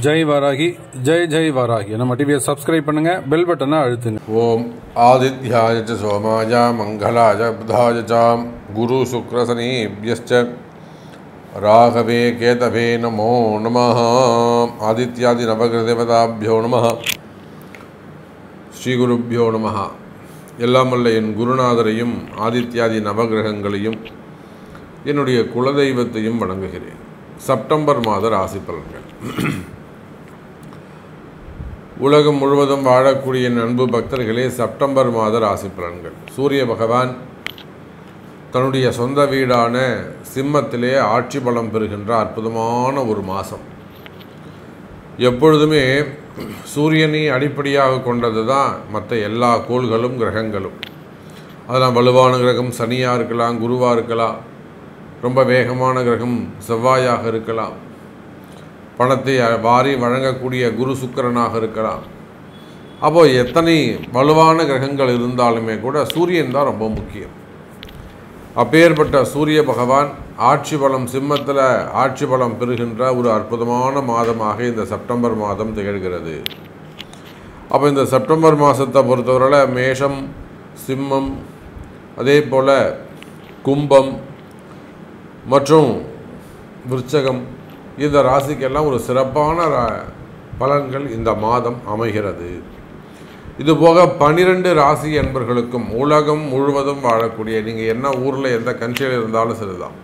ஜெய் வாராகி ஜெய் வாராகி நம்ம டிவியை சப்ஸ்கிரைப் பண்ணுங்க, பெல் பட்டனை அழுத்துங்க. ஓம் ஆதித்யாய ச சோமாய மங்களாய புதாய ச குரு சுக்ர சனீப்யஸ்ச ராகவே கேதவே நமோ நமः. ஆதித்யாதி நவகிரதேவதாபியோ நமः. ஸ்ரீ குருப்பியோ நமः. எல்லாம் வல்ல என் குருநாதரையும் ஆதித்யாதி நவகிரகங்களையும் என்னுடைய குலதெய்வத்தையும் வணங்குகிறேன். செப்டம்பர் மாத ராசி பலன்கள். உலகம் முழுவதும் வாழக்கூடிய அன்பு பக்தர்களே, செப்டம்பர் மாத ராசி பலன்கள். சூரிய பகவான் தன்னுடைய சொந்த வீடான சிம்மத்திலே ஆட்சி பலம் பெறுகின்ற அற்புதமான ஒரு மாதம். எப்பொழுதுமே சூரியனை அடிப்படையாக கொண்டது தான் மற்ற எல்லா கோள்களும் கிரகங்களும். அதெல்லாம் வலுவான கிரகம் சனியாக இருக்கலாம், குருவாக இருக்கலாம், ரொம்ப வேகமான கிரகம் செவ்வாயாக இருக்கலாம், பணத்தை வாரி வழங்கக்கூடிய குரு சுக்கிரனாக இருக்கலாம். அப்போது எத்தனை வலுவான கிரகங்கள் இருந்தாலுமே கூட சூரியன் தான் ரொம்ப முக்கியம். அப்பேற்பட்ட சூரிய பகவான் ஆட்சி பலம் சிம்மத்தில் ஆட்சி பலம் பெறுகின்ற ஒரு அற்புதமான மாதமாக இந்த செப்டம்பர் மாதம் திகழ்கிறது. அப்போ இந்த செப்டம்பர் மாதத்தை பொறுத்தவரையில் மேஷம், சிம்மம், அதே போல் கும்பம் மற்றும் விருச்சகம், இந்த ராசிக்கெல்லாம் ஒரு சிறப்பான பலன்கள் இந்த மாதம் அமைகிறது. இதுபோக 12 ராசி என்பர்களுக்கும் உலகம் முழுவதும் வாழக்கூடிய, நீங்கள் என்ன ஊரில் எந்த கண்ட்ரியில் இருந்தாலும் சரிதான்,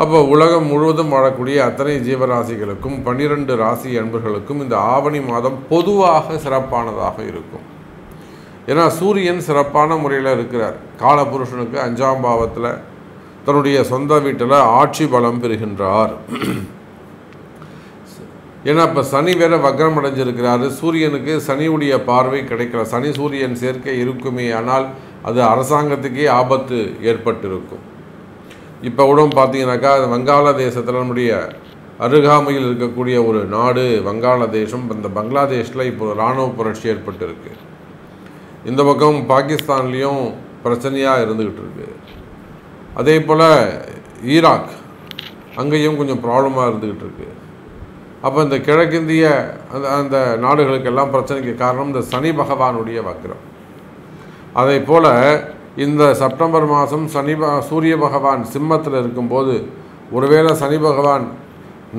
அப்போ உலகம் முழுவதும் வாழக்கூடிய அத்தனை ஜீவராசிகளுக்கும் 12 ராசி என்பர்களுக்கும் இந்த ஆவணி மாதம் பொதுவாக சிறப்பானதாக இருக்கும். ஏன்னா சூரியன் சிறப்பான முறையில் இருக்கிறார். காலபுருஷனுக்கு 5ஆம் பாவத்தில் தன்னுடைய சொந்த வீட்டில் ஆட்சி பலம் பெறுகின்றார். ஏன்னா இப்போ சனி வேற வக்ரம் அடைஞ்சிருக்கிறாரு. சூரியனுக்கு சனியுடைய பார்வை கிடைக்கல. சனி சூரியன் சேர்க்கை இருக்குமே, ஆனால் அது அரசாங்கத்துக்கே ஆபத்து ஏற்பட்டிருக்கும். இப்போ கூட பார்த்தீங்கன்னாக்கா வங்காளதேசத்தில் நம்முடைய அருகாமையில் இருக்கக்கூடிய ஒரு நாடு வங்காளதேசம். இந்த பங்களாதேஷில் இப்போ இராணுவ புரட்சி ஏற்பட்டிருக்கு. இந்த பக்கம் பாகிஸ்தான்லேயும் பிரச்சனையாக இருந்துக்கிட்டு இருக்கு. அதே போல் ஈராக் அங்கேயும் கொஞ்சம் ப்ராப்ளமாக இருந்துக்கிட்டு இருக்கு. அப்போ இந்த கிழக்கிந்திய அந்த நாடுகளுக்கெல்லாம் பிரச்சனைக்கு காரணம் இந்த சனி பகவானுடைய வக்ரம். அதே போல் இந்த செப்டம்பர் மாதம் சூரிய பகவான் சிம்மத்தில் இருக்கும்போது, ஒருவேளை சனி பகவான்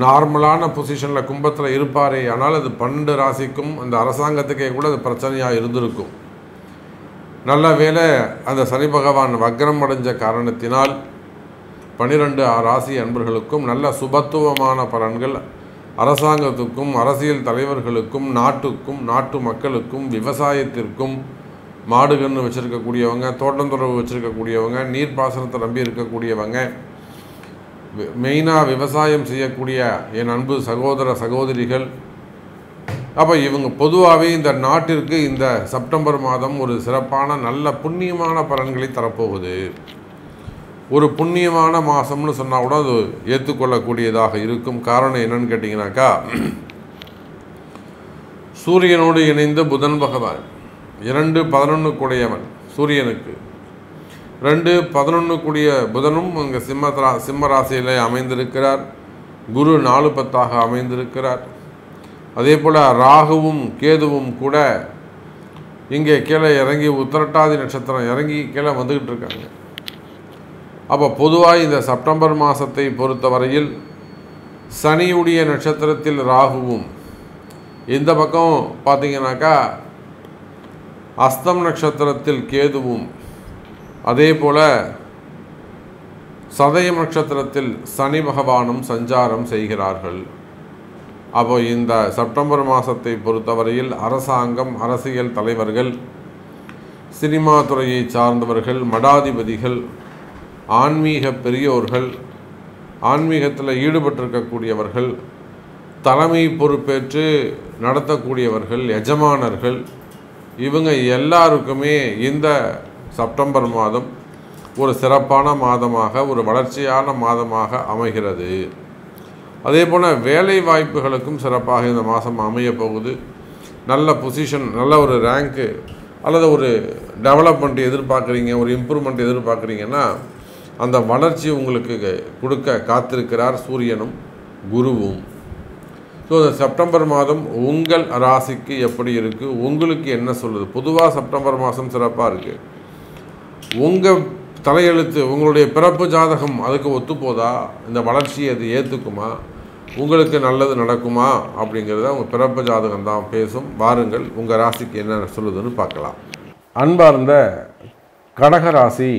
நார்மலான பொசிஷனில் கும்பத்தில் இருப்பாரே, ஆனால் அது 12 ராசிக்கும் அந்த அரசாங்கத்துக்கே கூட அது பிரச்சனையாக இருந்திருக்கும். நல்ல வேளை அந்த சனி பகவான் வக்ரம் அடைஞ்ச காரணத்தினால் 12 ராசி அன்பர்களுக்கும் நல்ல சுபத்துவமான பலன்கள் அரசாங்கத்துக்கும் அரசியல் தலைவர்களுக்கும் நாட்டுக்கும் நாட்டு மக்களுக்கும் விவசாயத்திற்கும், மாடுகன்று வச்சுருக்கக்கூடியவங்க, தோட்டந்தொடர்பு வச்சுருக்கக்கூடியவங்க, நீர்ப்பாசனத்தை நம்பி இருக்கக்கூடியவங்க, மெயினாக விவசாயம் செய்யக்கூடிய என் அன்பு சகோதர சகோதரிகள், அப்போ இவங்க பொதுவாகவே இந்த நாட்டிற்கு இந்த செப்டம்பர் மாதம் ஒரு சிறப்பான நல்ல புண்ணியமான பலன்களை தரப்போகுது. ஒரு புண்ணியமான மாதம்னு சொன்னால் கூட அது ஏற்றுக்கொள்ளக்கூடியதாக இருக்கும். காரணம் என்னன்னு கேட்டிங்கனாக்கா, சூரியனோடு இணைந்த புதன் பகவான் 2-11 கூடியவன் சூரியனுக்கு, 2-11 கூடிய புதனும் அங்கே சிம்ம ராசியில் அமைந்திருக்கிறார். குரு 4-10 அமைந்திருக்கிறார். அதே போல் ராகுவும் கேதுவும் கூட இங்கே கீழே இறங்கி உத்திரட்டாதி நட்சத்திரம் இறங்கி கீழே வந்துக்கிட்டு இருக்காங்க. அப்போ பொதுவாக இந்த செப்டம்பர் மாதத்தை பொறுத்தவரையில் சனியுடைய நட்சத்திரத்தில் ராகுவும், இந்த பக்கம் பார்த்திங்கனாக்கா அஸ்தம் நட்சத்திரத்தில் கேதுவும், அதே போல் சதயம் நட்சத்திரத்தில் சனி பகவானும் சஞ்சாரம் செய்கிறார்கள். அப்போ இந்த செப்டம்பர் மாதத்தை பொறுத்தவரையில் அரசாங்கம், அரசியல் தலைவர்கள், சினிமா துறையை சார்ந்தவர்கள், மடாதிபதிகள், ஆன்மீக பெரியோர்கள், ஆன்மீகத்தில் ஈடுபட்டிருக்கக்கூடியவர்கள், தலைமை பொறுப்பேற்று நடத்தக்கூடியவர்கள், எஜமானர்கள், இவங்க எல்லாருக்குமே இந்த செப்டம்பர் மாதம் ஒரு சிறப்பான மாதமாக, ஒரு வளர்ச்சியான மாதமாக அமைகிறது. அதே போல் வேலை வாய்ப்புகளுக்கும் சிறப்பாக இந்த மாதம் அமைய போகுது. நல்ல பொசிஷன், நல்ல ஒரு ரேங்க்கு அல்லது ஒரு டெவலப்மெண்ட் எதிர்பார்க்குறீங்க, ஒரு இம்ப்ரூவ்மெண்ட் எதிர்பார்க்குறீங்கன்னா அந்த வளர்ச்சி உங்களுக்கு கொடுக்க காத்திருக்கிறார் சூரியனும் குருவும். ஸோ இந்த செப்டம்பர் மாதம் உங்கள் ராசிக்கு எப்படி இருக்குது, உங்களுக்கு என்ன சொல்லுது? பொதுவாக செப்டம்பர் மாதம் சிறப்பாக இருக்குது. உங்கள் தலையெழுத்து, உங்களுடைய பிறப்பு ஜாதகம் அதுக்கு ஒத்துப்போதா? இந்த வளர்ச்சியை அது ஏற்றுக்குமா? உங்களுக்கு நல்லது நடக்குமா? அப்படிங்கிறத உங்கள் பிறப்பு ஜாதகம் தான் பேசும். வாருங்கள் உங்கள் ராசிக்கு என்ன சொல்லுதுன்னு பார்க்கலாம். அன்பார்ந்த கடகராசி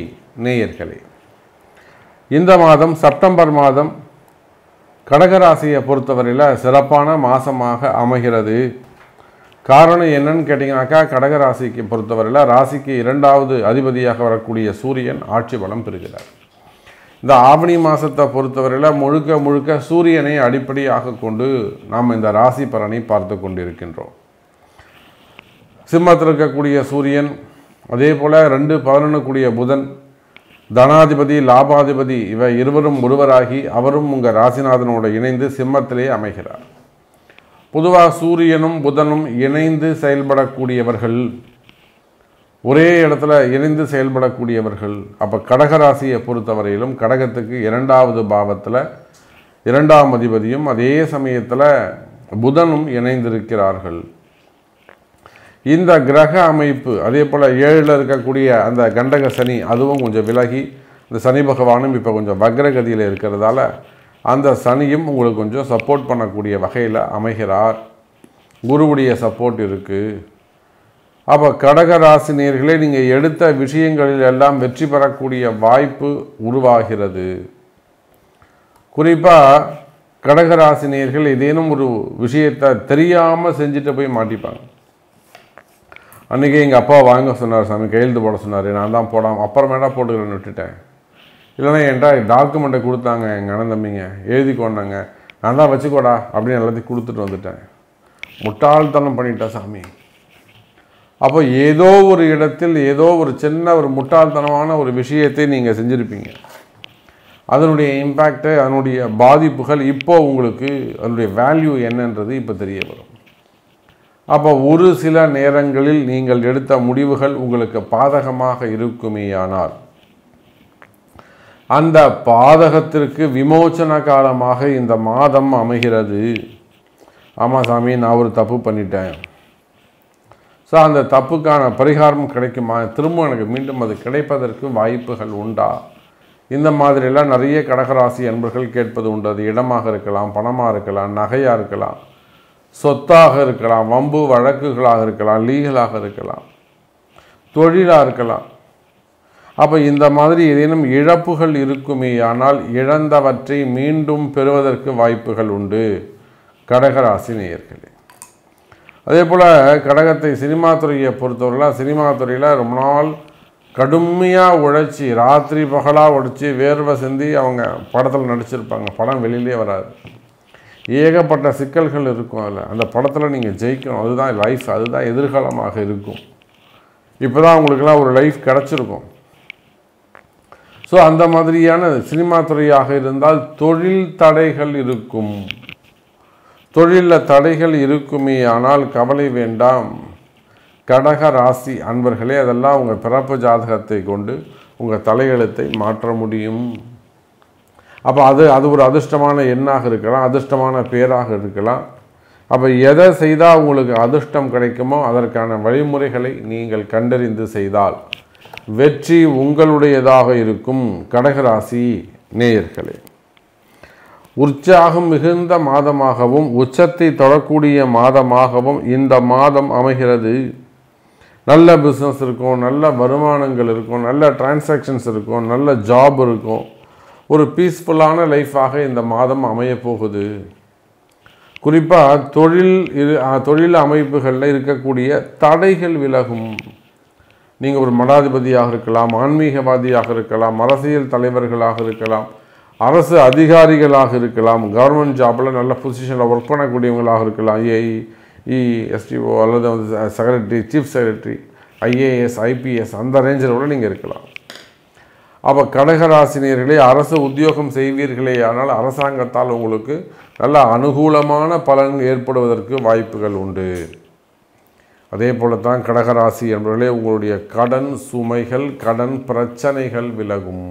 நேயர்களே, இந்த மாதம் செப்டம்பர் மாதம் கடகராசியை பொறுத்தவரையில் சிறப்பான மாதமாக அமைகிறது. காரணம் என்னன்னு கேட்டிங்கனாக்கா, கடகராசிக்கு பொறுத்தவரையில் ராசிக்கு 2வது அதிபதியாக வரக்கூடிய சூரியன் ஆட்சி பலம் பெறுகிறார். இந்த ஆவணி மாதத்தை பொறுத்தவரையில் முழுக்க முழுக்க சூரியனை அடிப்படையாக கொண்டு நாம் இந்த ராசி பலனை பார்த்து கொண்டிருக்கின்றோம். சிம்மத்தில் இருக்கக்கூடிய சூரியன், அதே போல் 2-11 கூடிய புதன், தனாதிபதி லாபாதிபதி, இவை இருவரும் ஒருவராகி அவரும் உங்கள் ராசிநாதனோடு இணைந்து சிம்மத்திலே அமைகிறார். பொதுவாக சூரியனும் புதனும் இணைந்து செயல்படக்கூடியவர்கள், ஒரே இடத்துல இணைந்து செயல்படக்கூடியவர்கள். அப்போ கடகராசியை பொறுத்தவரையிலும் கடகத்துக்கு 2வது பாவத்தில் 2ஆம் அதிபதியும் அதே சமயத்தில் புதனும் இணைந்திருக்கிறார்கள். இந்த கிரக அமைப்பு, அதே போல் 7ல் இருக்கக்கூடிய அந்த கண்டக சனி அதுவும் கொஞ்சம் விலகி, இந்த சனி பகவானும் இப்போ கொஞ்சம் வக்ரகதியில் இருக்கிறதால அந்த சனியும் உங்களுக்கு கொஞ்சம் சப்போர்ட் பண்ணக்கூடிய வகையில் அமைகிறார். குருவுடைய சப்போர்ட் இருக்குது. அப்போ கடகராசினியர்களே, நீங்கள் எடுத்த விஷயங்களில் எல்லாம் வெற்றி பெறக்கூடிய வாய்ப்பு உருவாகிறது. குறிப்பாக கடகராசினியர்கள் ஏதேனும் ஒரு விஷயத்தை தெரியாமல் செஞ்சுட்டு போய் மாட்டிப்பாங்க. அன்றைக்கி எங்கள் அப்பா வாங்க சொன்னார், சாமி கையெழுத்து போட சொன்னார், நான் தான் போடாமல் அப்புறமேட்டா போட்டுக்கிறேன்னு விட்டுட்டேன். இல்லைனா என்கிட்ட டாக்குமெண்ட்டை கொடுத்தாங்க எங்கள் அண்ணன் தம்பிங்க, எழுதி கொண்டாங்க, நான் தான் வச்சுக்கோடா அப்படின்னு எல்லாத்தையும் கொடுத்துட்டு வந்துட்டேன். முட்டாள்தனம் பண்ணிட்டேன் சாமி. அப்போ ஏதோ ஒரு இடத்தில் ஏதோ ஒரு சின்ன ஒரு முட்டாள்தனமான ஒரு விஷயத்தை நீங்கள் செஞ்சுருப்பீங்க. அதனுடைய இம்பேக்டு, அதனுடைய பாதிப்புகள் இப்போது உங்களுக்கு அதனுடைய வேல்யூ என்னன்றது இப்போ தெரிய வரும். அப்போ ஒரு சில நேரங்களில் நீங்கள் எடுத்த முடிவுகள் உங்களுக்கு பாதகமாக இருக்குமேயானால் அந்த பாதகத்திற்கு விமோச்சன காலமாக இந்த மாதம் அமைகிறது. ஆமாம் சாமி, நான் ஒரு தப்பு பண்ணிட்டேன். ஸோ அந்த தப்புக்கான பரிகாரம் கிடைக்குமா, திரும்ப எனக்கு மீண்டும் அது கிடைப்பதற்கு வாய்ப்புகள் உண்டா? இந்த மாதிரிலாம் நிறைய கடகராசி அன்பர்கள் கேட்பது உண்டு. அது இடமாக இருக்கலாம், பணமாக இருக்கலாம், நகையாக இருக்கலாம், சொத்தாக இருக்கலாம், வம்பு வழக்குகளாக இருக்கலாம், லீகலாக இருக்கலாம், தொழிலாக இருக்கலாம். அப்போ இந்த மாதிரி ஏதேனும் இழப்புகள் இருக்குமே, ஆனால் இழந்தவற்றை மீண்டும் பெறுவதற்கு வாய்ப்புகள் உண்டு கடகராசி நேயர்களே. அதே போல் கடகத்தை சினிமா துறையை பொறுத்தவரைலாம் சினிமா துறையில் ரொம்ப நாள் கடுமையாக உழைச்சி ராத்திரி பகலாக உழைச்சி வேர்வை சிந்தி அவங்க படத்தில் நடிச்சிருப்பாங்க. படம் வெளியிலே வராது. ஏகப்பட்ட சிக்கல்கள் இருக்கும். அதில் அந்த படத்தில் நீங்கள் ஜெயிக்கணும். அதுதான் லைஃப், அதுதான் எதிர்காலமாக இருக்கும். இப்போ தான் உங்களுக்கெல்லாம் ஒரு லைஃப் கிடச்சிருக்கும். ஸோ அந்த மாதிரியான சினிமா துறையாக இருந்தால் தொழில் தடைகள் இருக்கும். தொழிலில் தடைகள் இருக்குமே, ஆனால் கவலை வேண்டாம் கடக ராசி அன்பர்களே. அதெல்லாம் உங்கள் பிறப்பு ஜாதகத்தை கொண்டு உங்கள் தலையெழுத்தை மாற்ற முடியும். அப்போ அது ஒரு அதிர்ஷ்டமான எண்ணாக இருக்கலாம், அதிர்ஷ்டமான பேராக இருக்கலாம். அப்போ எதை செய்தால் உங்களுக்கு அதிர்ஷ்டம் கிடைக்குமோ அதற்கான வழிமுறைகளை நீங்கள் கண்டறிந்து செய்தால் வெற்றி உங்களுடையதாக இருக்கும் கடகராசி நேயர்களே. உற்சாகம் மிகுந்த மாதமாகவும் உச்சத்தை தொடக்கூடிய மாதமாகவும் இந்த மாதம் அமைகிறது. நல்ல பிஸ்னஸ் இருக்கும், நல்ல வருமானங்கள் இருக்கும், நல்ல டிரான்சாக்ஷன்ஸ் இருக்கும், நல்ல ஜாப் இருக்கும். ஒரு பீஸ்ஃபுல்லான லைஃபாக இந்த மாதம் அமையப்போகுது. குறிப்பாக தொழில் அமைப்புகளில் இருக்கக்கூடிய தடைகள் விலகும். நீங்கள் ஒரு மடாதிபதியாக இருக்கலாம், ஆன்மீகவாதியாக இருக்கலாம், அரசியல் தலைவர்களாக இருக்கலாம், அரசு அதிகாரிகளாக இருக்கலாம், கவர்மெண்ட் ஜாப்பில் நல்ல பொசிஷனில் ஒர்க் பண்ணக்கூடியவங்களாக இருக்கலாம், ஏஇ, எஸ்டிஓ அல்லது வந்து secretary, chief secretary, IAS, IPS அந்த ரேஞ்சில் கூட நீங்கள் இருக்கலாம். அப்போ கடகராசினியர்களே, அரசு உத்தியோகம் செய்வீர்களே ஆனால் அரசாங்கத்தால் உங்களுக்கு நல்ல அனுகூலமான பலன் ஏற்படுவதற்கு வாய்ப்புகள் உண்டு. அதே போல தான் கடகராசி என்பவர்களே, உங்களுடைய கடன் சுமைகள், கடன் பிரச்சனைகள் விலகும்.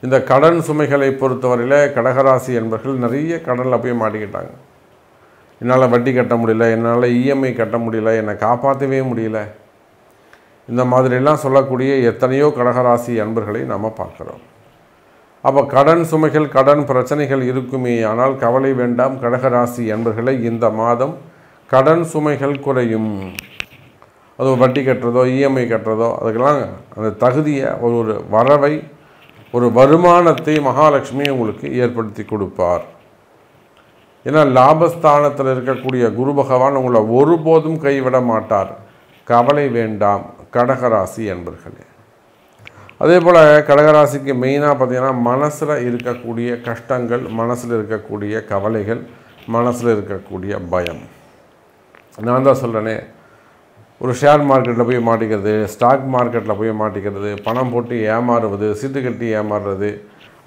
இந்த கடன் சுமைகளை பொறுத்தவரையில் கடகராசி என்பவர்கள் நிறைய கடனில் போய் மாட்டிக்கிட்டாங்க. என்னால் வட்டி கட்ட முடியல, என்னால் இஎம்ஐ கட்ட முடியல, என்னை காப்பாற்றவே முடியல, இந்த மாதிரிலாம் சொல்லக்கூடிய எத்தனையோ கடகராசி அன்பர்களை நாம் பார்க்குறோம். அப்போ கடன் சுமைகள் கடன் பிரச்சனைகள் இருக்குமே, ஆனால் கவலை வேண்டாம் கடகராசி அன்பர்களை. இந்த மாதம் கடன் சுமைகள் குறையும். அது வட்டி கட்டுறதோ இஎம்ஐ கட்டுறதோ அதுக்கெல்லாம் அந்த தகுதியை, ஒரு வரவை, ஒரு வருமானத்தை மகாலட்சுமி உங்களுக்கு ஏற்படுத்தி கொடுப்பார். ஏன்னா லாபஸ்தானத்தில் இருக்கக்கூடிய குரு பகவான் உங்களை ஒருபோதும் கைவிட மாட்டார். கவலை வேண்டாம் கடகராசி அன்பர்களே. அதே போல் கடகராசிக்கு மெயினாக பார்த்திங்கன்னா மனசில் இருக்கக்கூடிய கஷ்டங்கள், மனசில் இருக்கக்கூடிய கவலைகள், மனசில் இருக்கக்கூடிய பயம். நான் தான் சொல்கிறேனே, ஒரு ஷேர் மார்க்கெட்டில் போய் மாட்டிக்கிறது, ஸ்டாக் மார்க்கெட்டில் போய் மாட்டிக்கிறது, பணம் போட்டு ஏமாறுவது, சீட்டு கட்டி ஏமாறுறது,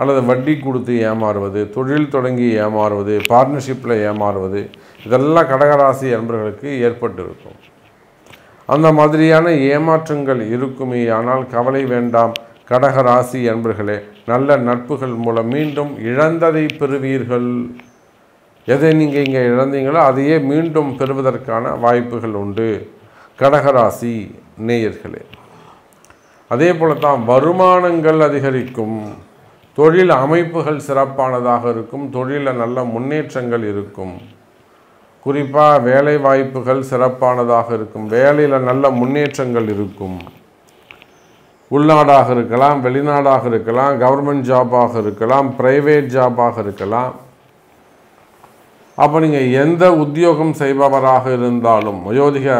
அல்லது வட்டி கொடுத்து ஏமாறுவது, தொழில் தொடங்கி ஏமாறுவது, பார்ட்னர்ஷிப்பில் ஏமாறுவது, இதெல்லாம் கடகராசி அன்பர்களுக்கு ஏற்பட்டு இருக்கும். அந்த மாதிரியான ஏமாற்றங்கள் இருக்குமே, ஆனால் கவலை வேண்டாம் கடகராசி அன்பர்களே. நல்ல நட்புகள் மூலம் மீண்டும் இழந்ததை பெறுவீர்கள். எதை நீங்கள் இங்கே இழந்தீங்களோ அதையே மீண்டும் பெறுவதற்கான வாய்ப்புகள் உண்டு கடகராசி நேயர்களே. அதே போல தான் வருமானங்கள் அதிகரிக்கும், தொழில் அமைப்புகள் சிறப்பானதாக இருக்கும், தொழிலில் நல்ல முன்னேற்றங்கள் இருக்கும். குறிப்பாக வேலை வாய்ப்புகள் சிறப்பானதாக இருக்கும், வேலையில் நல்ல முன்னேற்றங்கள் இருக்கும். உள்நாடாக இருக்கலாம், வெளிநாடாக இருக்கலாம், கவர்மெண்ட் ஜாபாக இருக்கலாம், ப்ரைவேட் ஜாபாக இருக்கலாம். அப்போ நீங்கள் எந்த உத்தியோகம் செய்பவராக இருந்தாலும், வயோதிக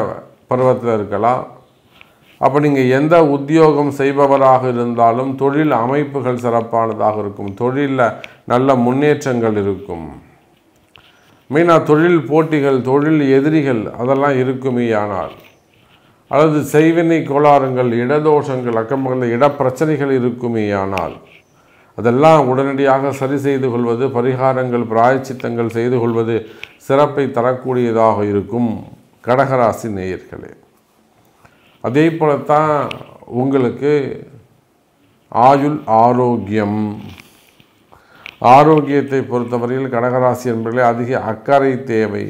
பருவத்தில் இருக்கலாம், அப்போ நீங்கள் எந்த உத்தியோகம் செய்பவராக இருந்தாலும் தொழில் அமைப்புகள் சிறப்பானதாக இருக்கும், தொழிலில் நல்ல முன்னேற்றங்கள் இருக்கும். மெயினாக தொழில் போட்டிகள், தொழில் எதிரிகள் அதெல்லாம் இருக்குமே, ஆனால் அல்லது செய்வினை கோளாறுகள், இடதோஷங்கள், அக்கம்பக்கத்தில் இடப்பிரச்சனைகள் இருக்குமே, ஆனால் அதெல்லாம் உடனடியாக சரி செய்து கொள்வது, பரிகாரங்கள் பிராயச்சித்தங்கள் செய்து கொள்வது சிறப்பை தரக்கூடியதாக இருக்கும் கடகராசி நேயர்களே. அதே போலத்தான் உங்களுக்கு ஆயுள் ஆரோக்கியம், ஆரோக்கியத்தை பொறுத்தவரையில் கடகராசி என்பவர்களே அதிக அக்கறை தேவை.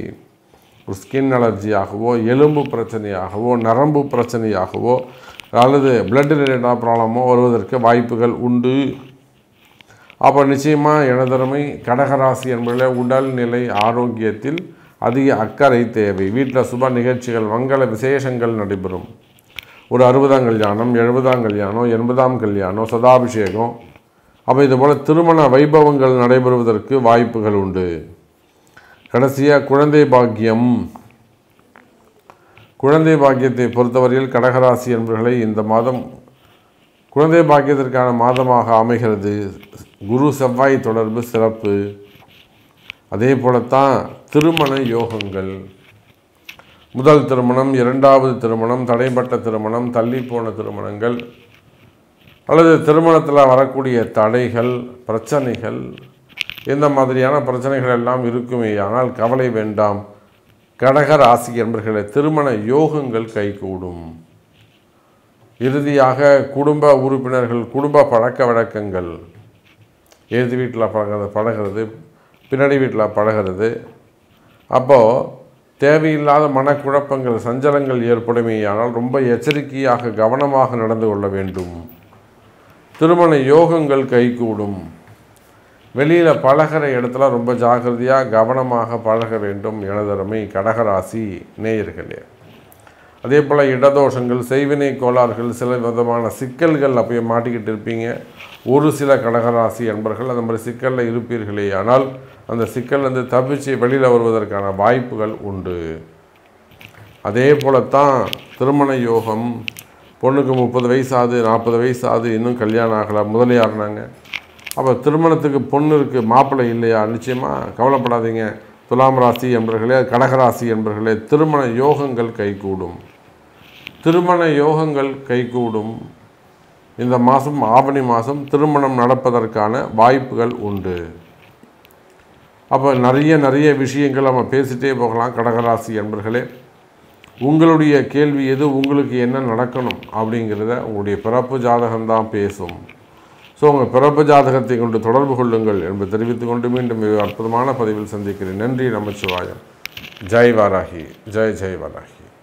ஒரு ஸ்கின் அலர்ஜியாகவோ, எலும்பு பிரச்சனையாகவோ, நரம்பு பிரச்சனையாகவோ, அல்லது பிளட் ரிலேட்டடாக ப்ராப்ளமோ வருவதற்கு வாய்ப்புகள் உண்டு. அப்போ நிச்சயமாக எனதருமை கடகராசி என்பவர்களே உடல்நிலை ஆரோக்கியத்தில் அதிக அக்கறை தேவை. வீட்டில் சுப நிகழ்ச்சிகள், மங்கள விசேஷங்கள் நடைபெறும். ஒரு 60ஆம் கல்யாணம், 70ஆம் கல்யாணம், 80ஆம் கல்யாணம், சதாபிஷேகம், அப்போ இதுபோல் திருமண வைபவங்கள் நடைபெறுவதற்கு வாய்ப்புகள் உண்டு. கடைசியாக குழந்தை பாக்கியம். குழந்தை பாக்கியத்தை பொறுத்தவரையில் கடகராசி என்பவர்களை இந்த மாதம் குழந்தை பாக்கியத்திற்கான மாதமாக அமைகிறது. குரு செவ்வாய் தொடர்பு சிறப்பு. அதே போலத்தான் திருமண யோகங்கள், முதல் திருமணம், இரண்டாவது திருமணம், தடைப்பட்ட திருமணம், தள்ளிப்போன திருமணங்கள், அல்லது திருமணத்தில் வரக்கூடிய தடைகள், பிரச்சனைகள், இந்த மாதிரியான பிரச்சனைகள் எல்லாம் இருக்குமே, ஆனால் கவலை வேண்டாம் கடகராசி என்பவர்களே திருமண யோகங்கள் கைகூடும். இறுதியாக குடும்ப உறுப்பினர்கள், குடும்ப பழக்க வழக்கங்கள், எதிர் வீட்டில் பழகிறது, பின்னாடி வீட்டில் பழகிறது, அப்போது தேவையில்லாத மனக்குழப்பங்கள், சஞ்சலங்கள் ஏற்படுமே, ஆனால் ரொம்ப எச்சரிக்கையாக கவனமாக நடந்து கொள்ள வேண்டும். திருமண யோகங்கள் கைகூடும். வெளியில் பழகிற இடத்துல ரொம்ப ஜாக்கிரதையாக கவனமாக பழக வேண்டும் எனதருமை கடகராசி நேயர்களே. அதே போல் இடதோஷங்கள், செய்வினை கோளாறுகள், சில விதமான சிக்கல்கள் அப்போ மாட்டிக்கிட்டு இருப்பீங்க. ஒரு சில கடகராசி என்பர்கள் அந்த மாதிரி சிக்கலில் இருப்பீர்களே, ஆனால் அந்த சிக்கல்லேருந்து தப்பிச்சு வெளியில் வருவதற்கான வாய்ப்புகள் உண்டு. அதே போலத்தான் திருமண யோகம். பொண்ணுக்கு 30 வயசு ஆகுது, 40 வயசு ஆகுது, இன்னும் கல்யாணம் ஆகலை, முதலியாருனாங்க. அப்போ திருமணத்துக்கு பொண்ணு இருக்குது, மாப்பிள்ளை இல்லையா? நிச்சயமாக கவலைப்படாதீங்க துலாம் ராசி என்பர்களே, கடகராசி என்பர்களே, திருமண யோகங்கள் கைகூடும். திருமண யோகங்கள் கைகூடும். இந்த மாதம், ஆவணி மாதம் திருமணம் நடப்பதற்கான வாய்ப்புகள் உண்டு. அப்போ நிறைய விஷயங்கள் நம்ம பேசிகிட்டே போகலாம் கடகராசி என்பர்களே. உங்களுடைய கேள்வி எது, உங்களுக்கு என்ன நடக்கணும் அப்படிங்கிறத உங்களுடைய பிறப்பு ஜாதகம்தான் பேசும். ஸோ உங்கள் பிறப்பு ஜாதகத்தை கொண்டு தொடர்பு கொள்ளுங்கள் என்பதை தெரிவித்துக் கொண்டு மீண்டும் அற்புதமான பதிவில் சந்திக்கிறேன். நன்றி. நமச்சிவாயம். ஜெய் வாராகி. ஜெய் ஜெய் வாராகி.